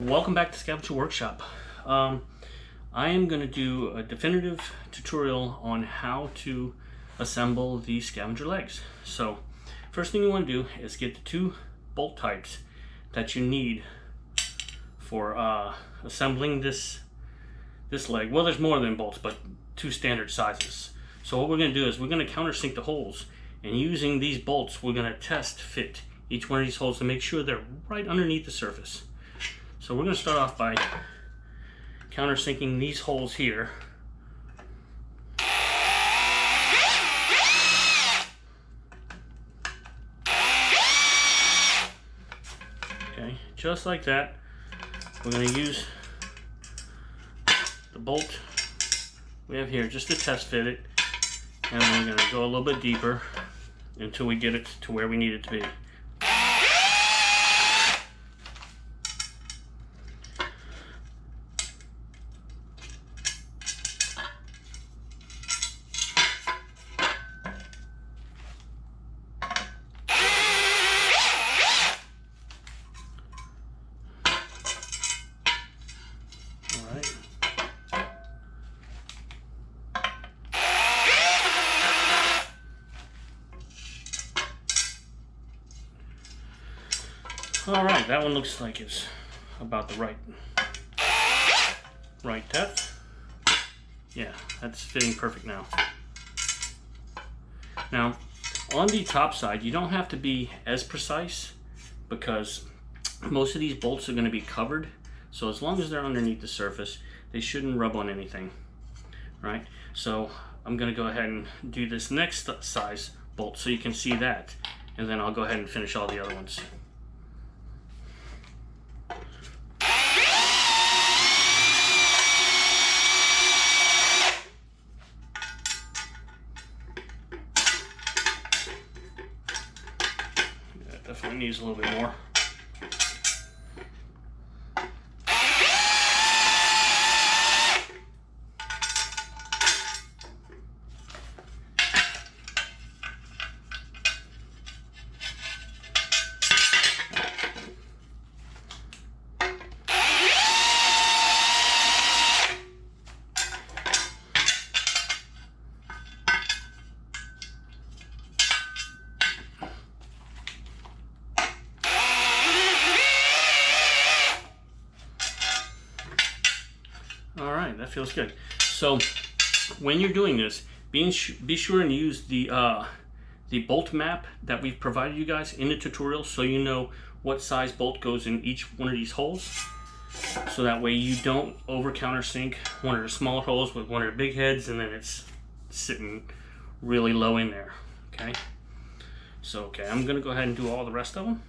Welcome back to Scavenger Workshop. I am going to do a definitive tutorial on how to assemble the Scavenger legs. So first thing you want to do is get the two bolt types that you need for assembling this leg. Well, there's more than bolts, but two standard sizes. So what we're going to do is we're going to countersink the holes, and using these bolts we're going to test fit each one of these holes to make sure they're right underneath the surface. So we're going to start off by countersinking these holes here. Okay, just like that. We're going to use the bolt we have here just to test fit it, and we're going to go a little bit deeper until we get it to where we need it to be. Alright, that one looks like it's about the right depth. Yeah, that's fitting perfect now. Now, on the top side, you don't have to be as precise because most of these bolts are going to be covered. So as long as they're underneath the surface, they shouldn't rub on anything. Right? So I'm going to go ahead and do this next size bolt so you can see that. And then I'll go ahead and finish all the other ones. Definitely needs a little bit more. Alright, that feels good. So when you're doing this, be sure and use the bolt map that we've provided you guys in the tutorial so you know what size bolt goes in each one of these holes. So that way you don't over countersink one of the small holes with one of the big heads and then it's sitting really low in there. Okay? So okay, I'm gonna go ahead and do all the rest of them.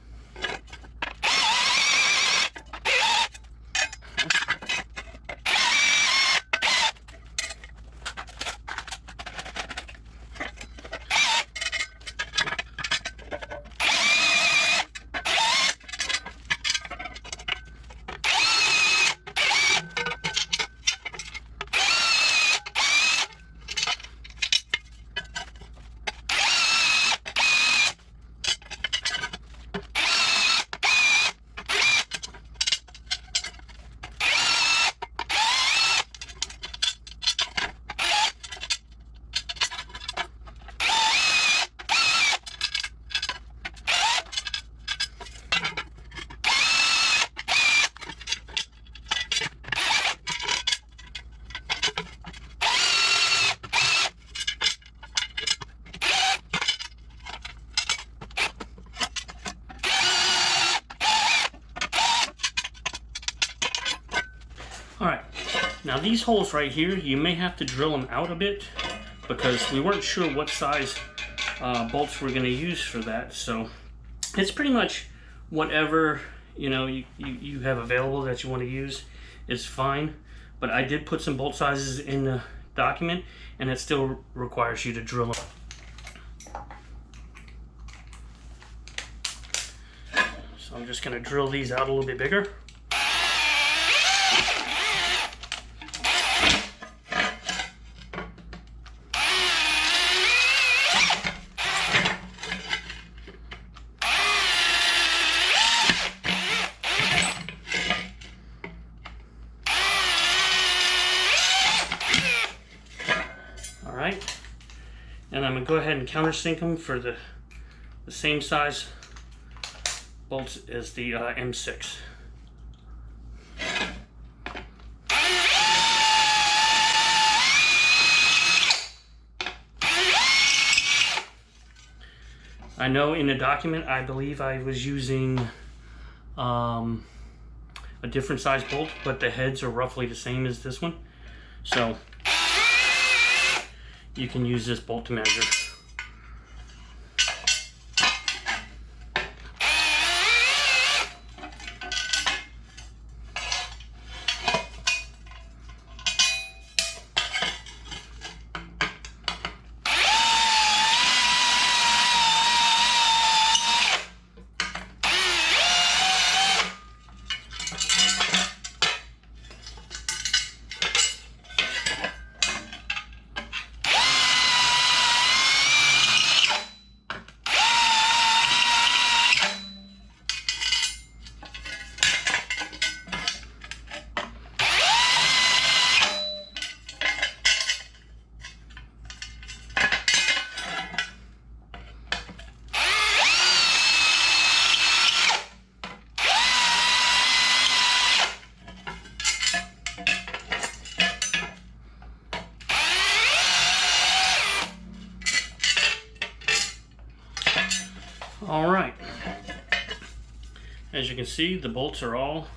Alright, now these holes right here, you may have to drill them out a bit because we weren't sure what size bolts we're going to use for that. So it's pretty much whatever you have available that you want to use is fine. But I did put some bolt sizes in the document and it still requires you to drill them. So I'm just going to drill these out a little bit bigger. I'm going to go ahead and countersink them for the same size bolts as the M6. I know in the document, I believe I was using a different size bolt, but the heads are roughly the same as this one. So you can use this bolt to measure. Alright, as you can see, the bolts are all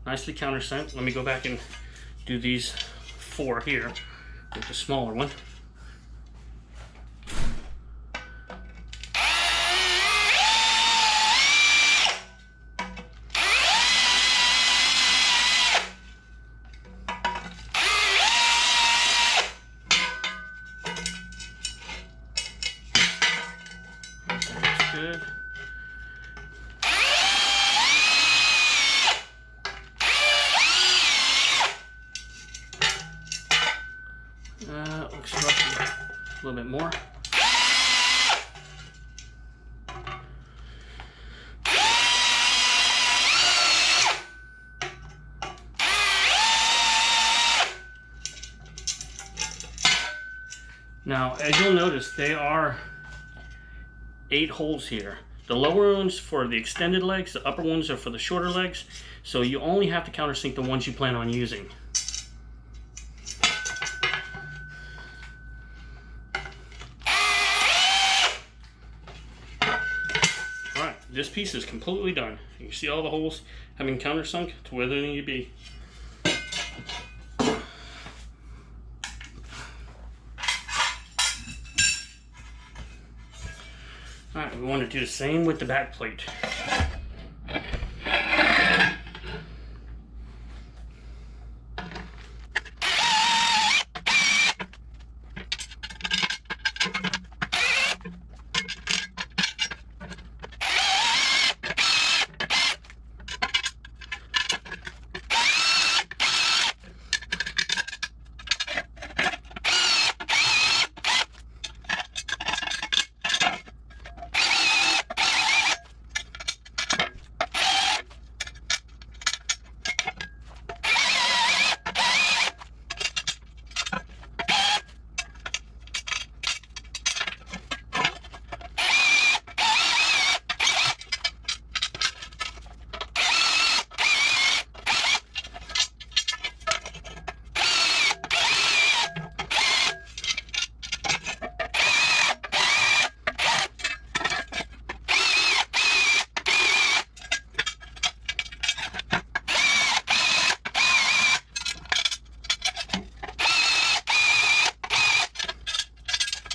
nicely countersunk. Let me go back and do these 4 here with the smaller one. Good. Looks roughly a little bit more. Now, as you'll notice, they are 8 holes here. The lower ones for the extended legs, the upper ones are for the shorter legs, so you only have to countersink the ones you plan on using. Alright, this piece is completely done. You can see all the holes have been countersunk to where they need to be. Alright, we want to do the same with the back plate.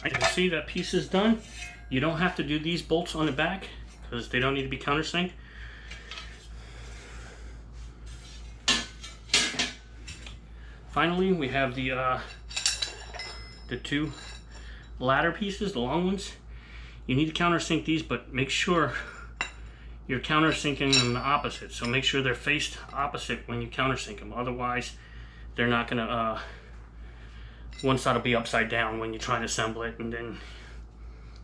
You can see that piece is done. You don't have to do these bolts on the back because they don't need to be countersunk. Finally, we have the 2 ladder pieces, the long ones. You need to countersink these, but make sure you're countersinking them the opposite. So make sure they're faced opposite when you countersink them. Otherwise, they're not gonna, one side will be upside down when you try to assemble it, and then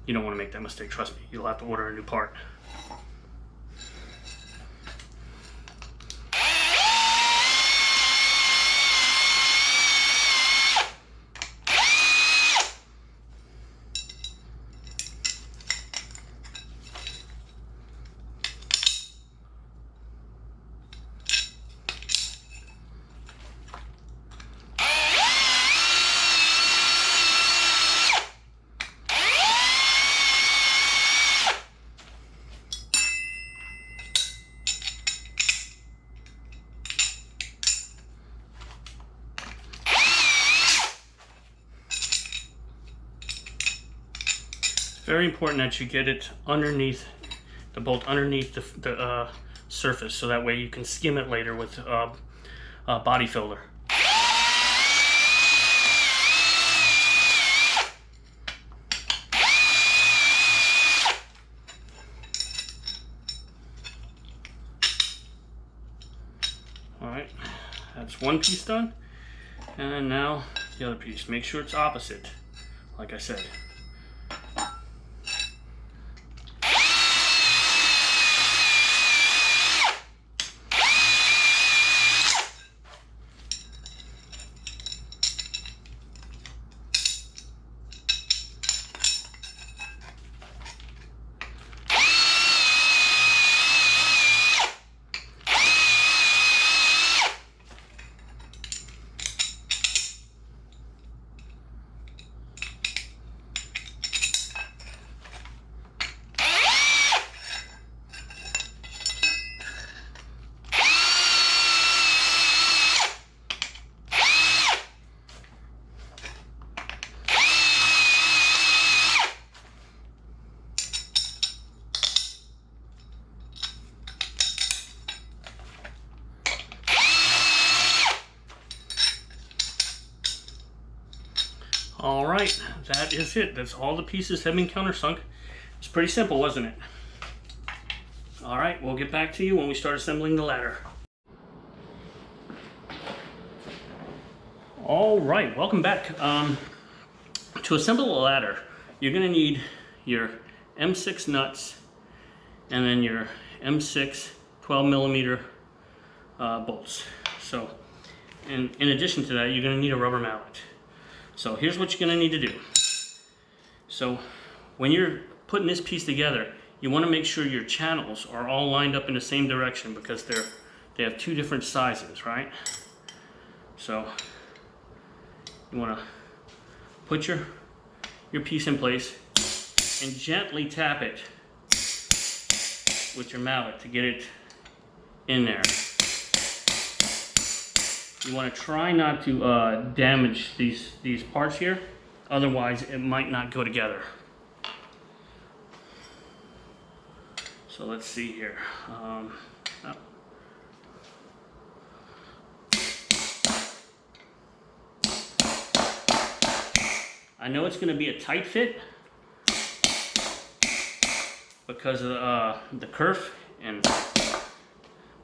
you don't want to make that mistake. Trust me, you'll have to order a new part. very important that you get it underneath the bolt, underneath the surface, so that way you can skim it later with body filler. Alright, that's one piece done. And now the other piece. Make sure it's opposite, like I said. All right, that is it. That's all the pieces have been countersunk. It's pretty simple, wasn't it? All right, we'll get back to you when we start assembling the ladder. All right, welcome back. To assemble a ladder, you're gonna need your M6 nuts and then your M6 12mm bolts. So, in addition to that, you're gonna need a rubber mallet. So here's what you're going to need to do. So when you're putting this piece together, you want to make sure your channels are all lined up in the same direction, because they have two different sizes, right? So you want to put your piece in place and gently tap it with your mallet to get it in there. You want to try not to damage these parts here, otherwise it might not go together. So let's see here. I know it's going to be a tight fit because of the kerf,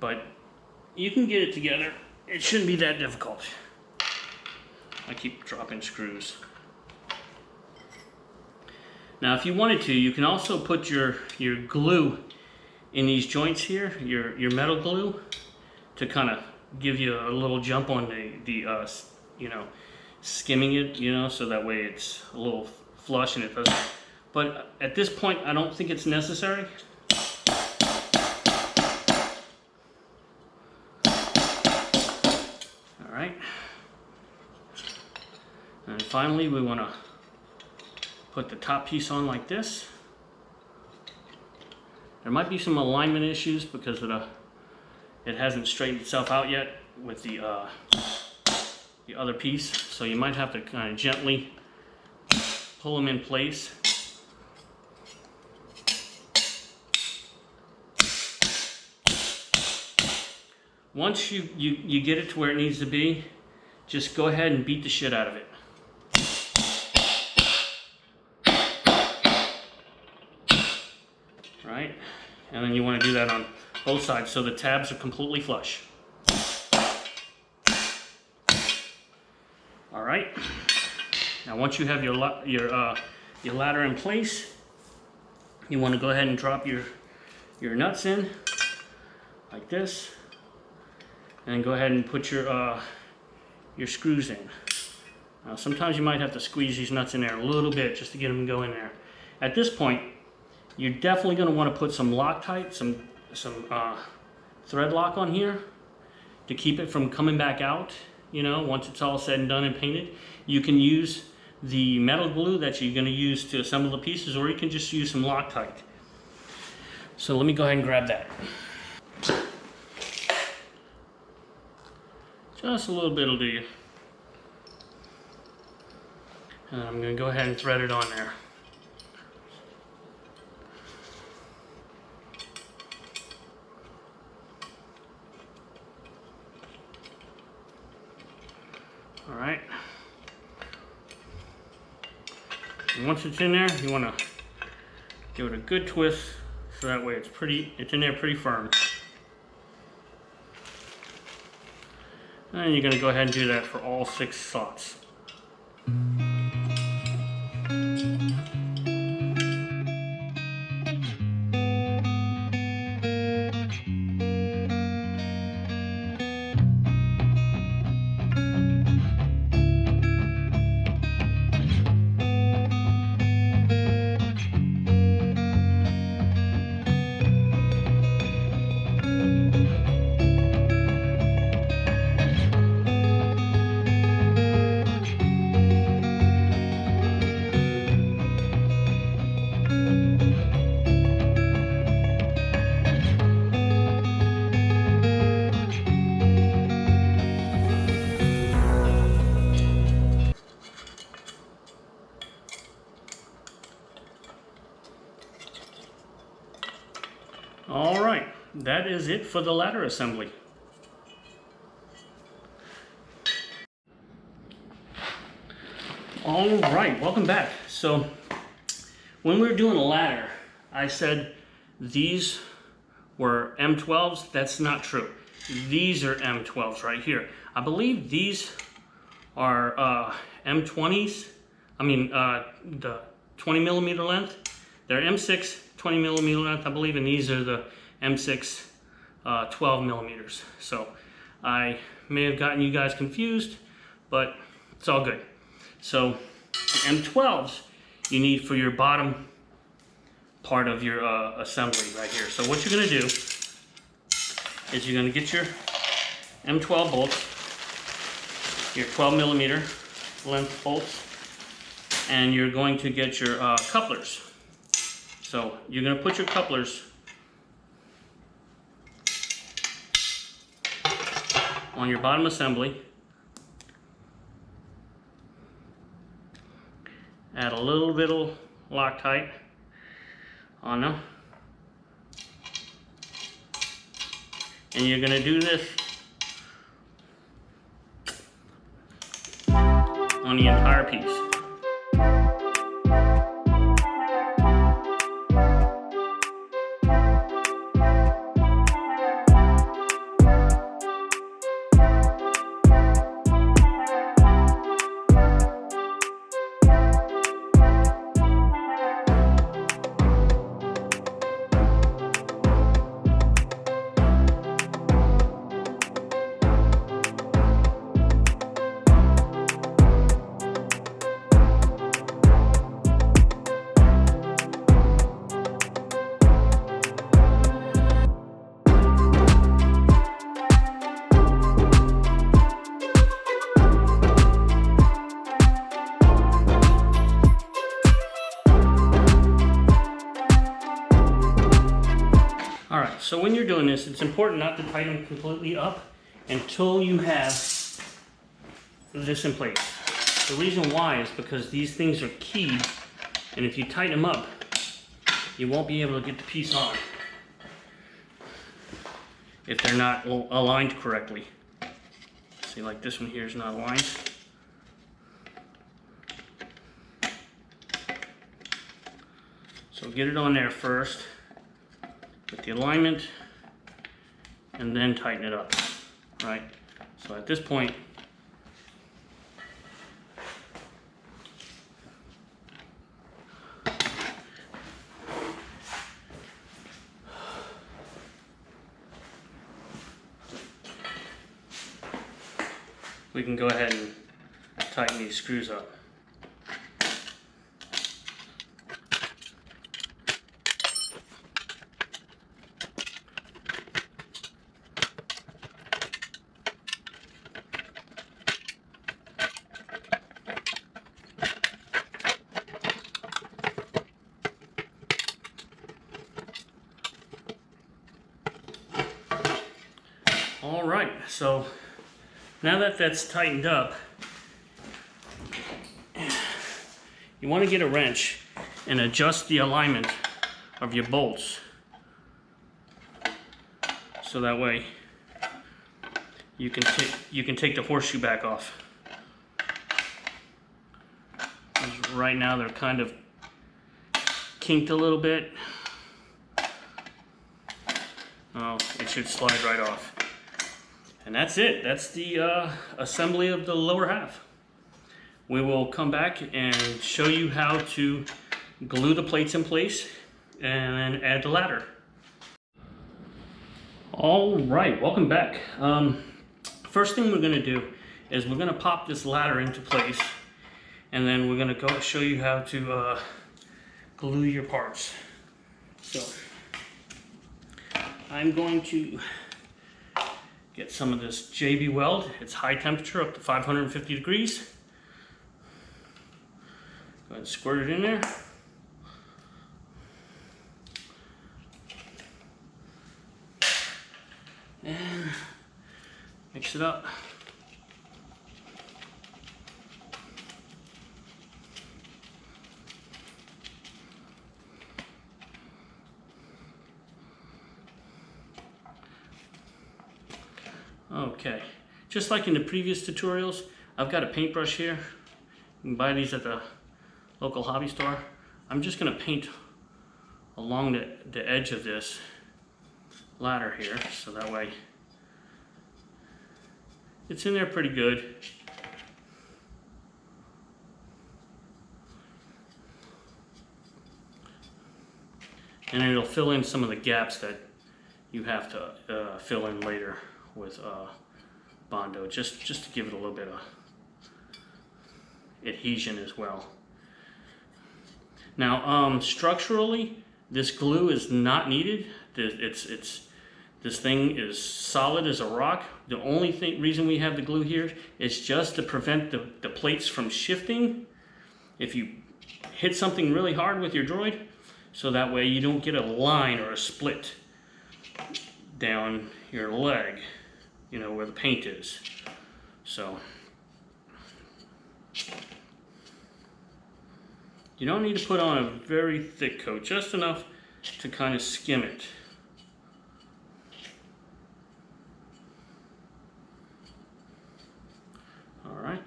but you can get it together. It shouldn't be that difficult. I keep dropping screws. Now if you wanted to, you can also put your glue in these joints here, your metal glue, to kind of give you a little jump on the you know, skimming it, you know, so that way it's a little flush and it doesn't. But at this point, I don't think it's necessary. And finally, we want to put the top piece on like this. There might be some alignment issues because it hasn't straightened itself out yet with the other piece, so you might have to kind of gently pull them in place. Once you get it to where it needs to be, just go ahead and beat the shit out of it. Right? And then you want to do that on both sides so the tabs are completely flush. All right. Now once you have your ladder in place, you want to go ahead and drop your nuts in like this, and then go ahead and put your screws in. Now sometimes you might have to squeeze these nuts in there a little bit just to get them to go in there. At this point, you're definitely going to want to put some Loctite, some thread lock on here to keep it from coming back out. You know, once it's all said and done and painted, you can use the metal glue that you're going to use to assemble the pieces, or you can just use some Loctite. So let me go ahead and grab that. Just a little bit will do you. And I'm going to go ahead and thread it on there. All right. And once it's in there, you want to give it a good twist so that way it's in there pretty firm. And you're going to go ahead and do that for all 6 slots. All right, that is it for the ladder assembly. All right, welcome back. So when we were doing a ladder, I said these were M12s. That's not true. These are M12s right here. I believe these are M20s. I mean, the 20 millimeter length. They're M6 20 millimeter length, I believe, and these are the M6 12 millimeters. So I may have gotten you guys confused, but it's all good. So M12s you need for your bottom part of your assembly right here. So what you're going to do is you're going to get your M12 bolts, your 12 millimeter length bolts, and you're going to get your couplers. So you're going to put your couplers on your bottom assembly. Add a little bit of Loctite on them. And you're going to do this on the entire piece. So when you're doing this, it's important not to tighten completely up until you have this in place. The reason why is because these things are keyed, and if you tighten them up, you won't be able to get the piece on if they're not aligned correctly. See, like this one here is not aligned. So get it on there first with the alignment, and then tighten it up, right? So at this point, we can go ahead and tighten these screws up. All right, so now that that's tightened up, you want to get a wrench and adjust the alignment of your bolts so that way you can take the horseshoe back off. Right now they're kind of kinked a little bit. Oh, it should slide right off. And that's it. That's the assembly of the lower half. We will come back and show you how to glue the plates in place and then add the ladder. All right, welcome back. First thing we're gonna do is we're gonna pop this ladder into place, and then we're gonna go show you how to glue your parts. So I'm going to get some of this JB Weld. It's high temperature, up to 550 degrees. Go ahead and squirt it in there. And mix it up. Okay, just like in the previous tutorials, I've got a paintbrush here. You can buy these at the local hobby store. I'm just going to paint along the edge of this ladder here, so that way it's in there pretty good. And it'll fill in some of the gaps that you have to fill in later with Bondo, just to give it a little bit of adhesion as well. Now, structurally, this glue is not needed. This thing is solid as a rock. The only reason we have the glue here is just to prevent the plates from shifting if you hit something really hard with your droid, so that way you don't get a line or a split down your leg, you know, where the paint is. So you don't need to put on a very thick coat, just enough to kind of skim it. All right,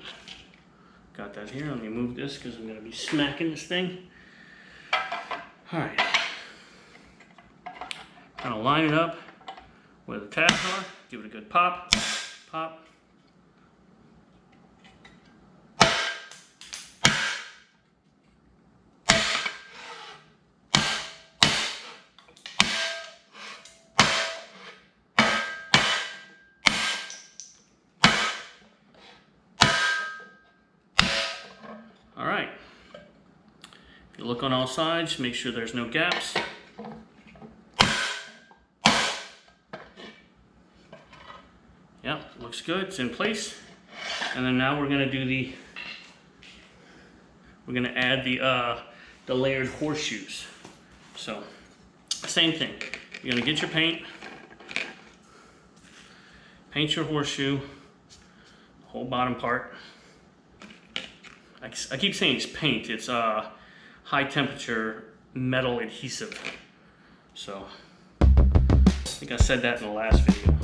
got that here. Let me move this because I'm going to be smacking this thing. All right, kind of line it up where the tabs are. Give it a good pop, pop. All right, if you look on all sides, make sure there's no gaps. Yep, looks good, it's in place. And then now we're gonna do we're gonna add the layered horseshoes. So, same thing, you're gonna get your paint your horseshoe, the whole bottom part. I keep saying it's paint, it's high temperature metal adhesive. So, I think I said that in the last video.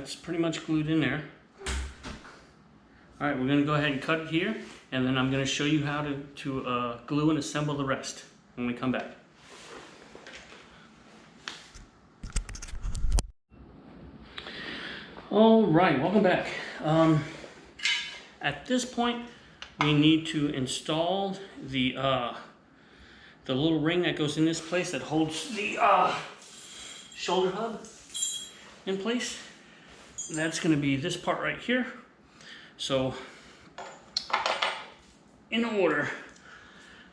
that's pretty much glued in there. All right, we're gonna go ahead and cut it here, and then I'm gonna show you how to glue and assemble the rest when we come back. All right, welcome back. At this point, we need to install the little ring that goes in this place that holds the shoulder hub in place. And that's going to be this part right here. So, in order,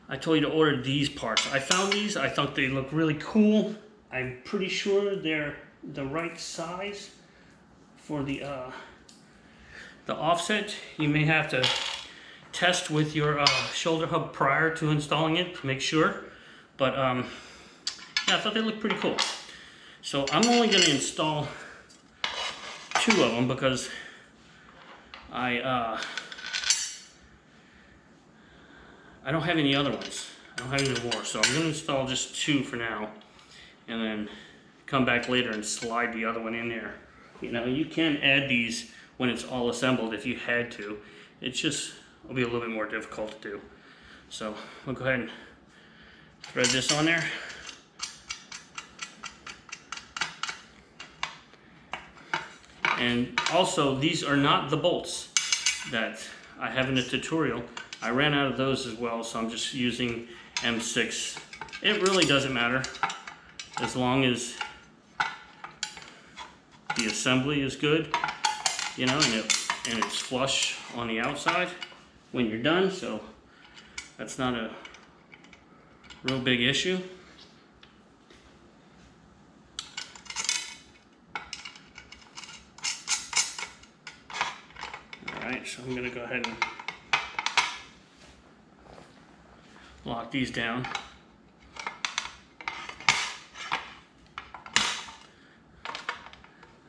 I told you to order these parts. I found these. I thought they look really cool. I'm pretty sure they're the right size for the offset. You may have to test with your shoulder hub prior to installing it to make sure. But yeah, I thought they looked pretty cool. So I'm only going to install 2 of them because I don't have any other ones. I don't have any more. So I'm going to install just 2 for now, and then come back later and slide the other one in there. You know, you can add these when it's all assembled if you had to. It just will be a little bit more difficult to do. So we'll go ahead and thread this on there. And also, these are not the bolts that I have in the tutorial. I ran out of those as well, so I'm just using M6. It really doesn't matter as long as the assembly is good, you know, and it's flush on the outside when you're done, so that's not a real big issue. Alright, so I'm going to go ahead and lock these down.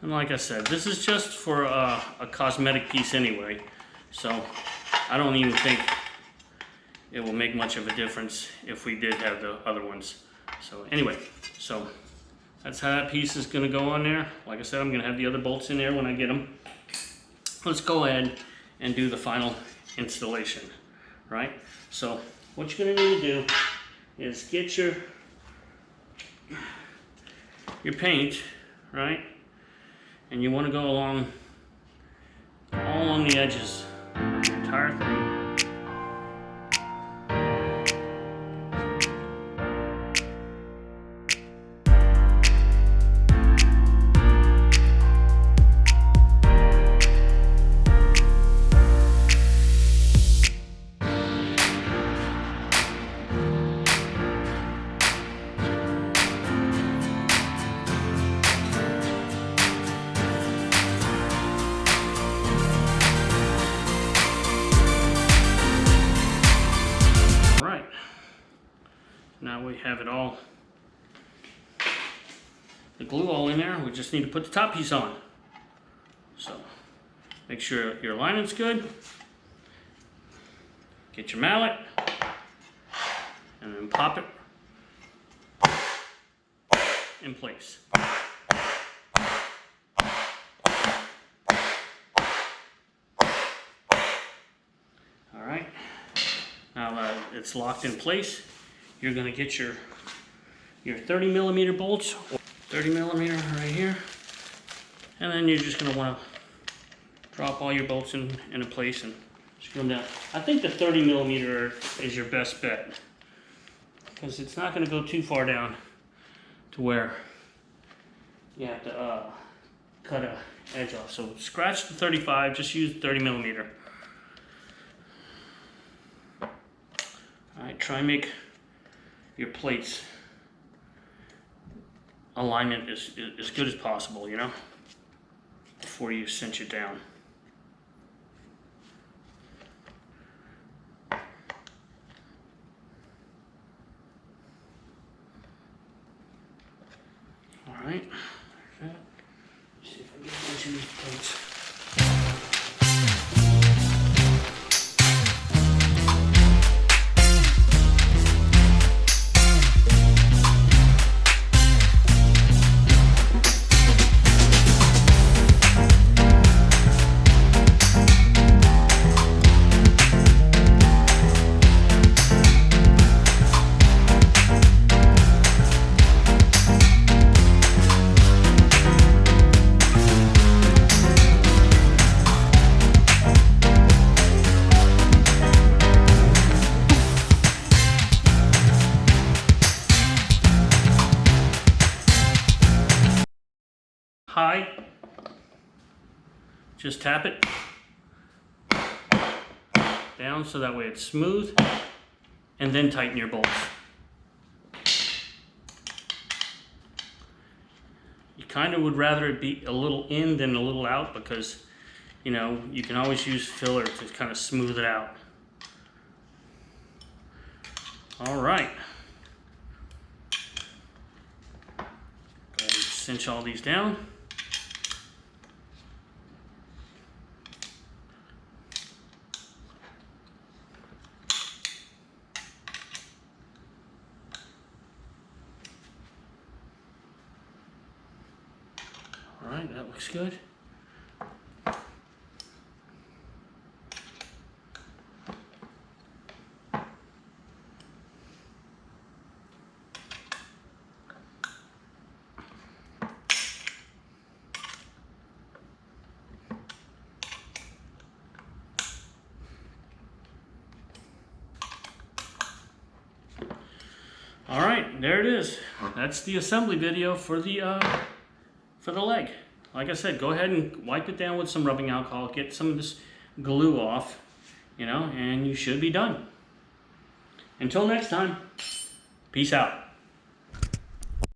And like I said, this is just for a cosmetic piece anyway, so I don't even think it will make much of a difference if we did have the other ones. So anyway, so that's how that piece is going to go on there. Like I said, I'm going to have the other bolts in there when I get them. Let's go ahead and do the final installation, right? So what you're going to need to do is get your paint, right? And you want to go along all along the edges of the entire thing. Now we have it all, the glue all in there. We just need to put the top piece on. So make sure your alignment's good. Get your mallet and then pop it in place. All right, now that it's locked in place, you're going to get your 30 millimeter bolts, 30 millimeter right here, and then you're just going to want to drop all your bolts into place and screw them down. I think the 30 millimeter is your best bet because it's not going to go too far down to where you have to cut an edge off. So scratch the 35, just use 30 millimeter. All right, try and make your plates alignment as good as possible, you know, before you cinch it down. All right, let's see if I can get a bunch of these plates. just tap it down so that way it's smooth, and then tighten your bolts. You kind of would rather it be a little in than a little out, because you know, you can always use filler to kind of smooth it out. All right. Go ahead and cinch all these down. All right, that looks good. All right, there it is. That's the assembly video for the leg. Like I said, go ahead and wipe it down with some rubbing alcohol, get some of this glue off, you know, and you should be done. Until next time, peace out.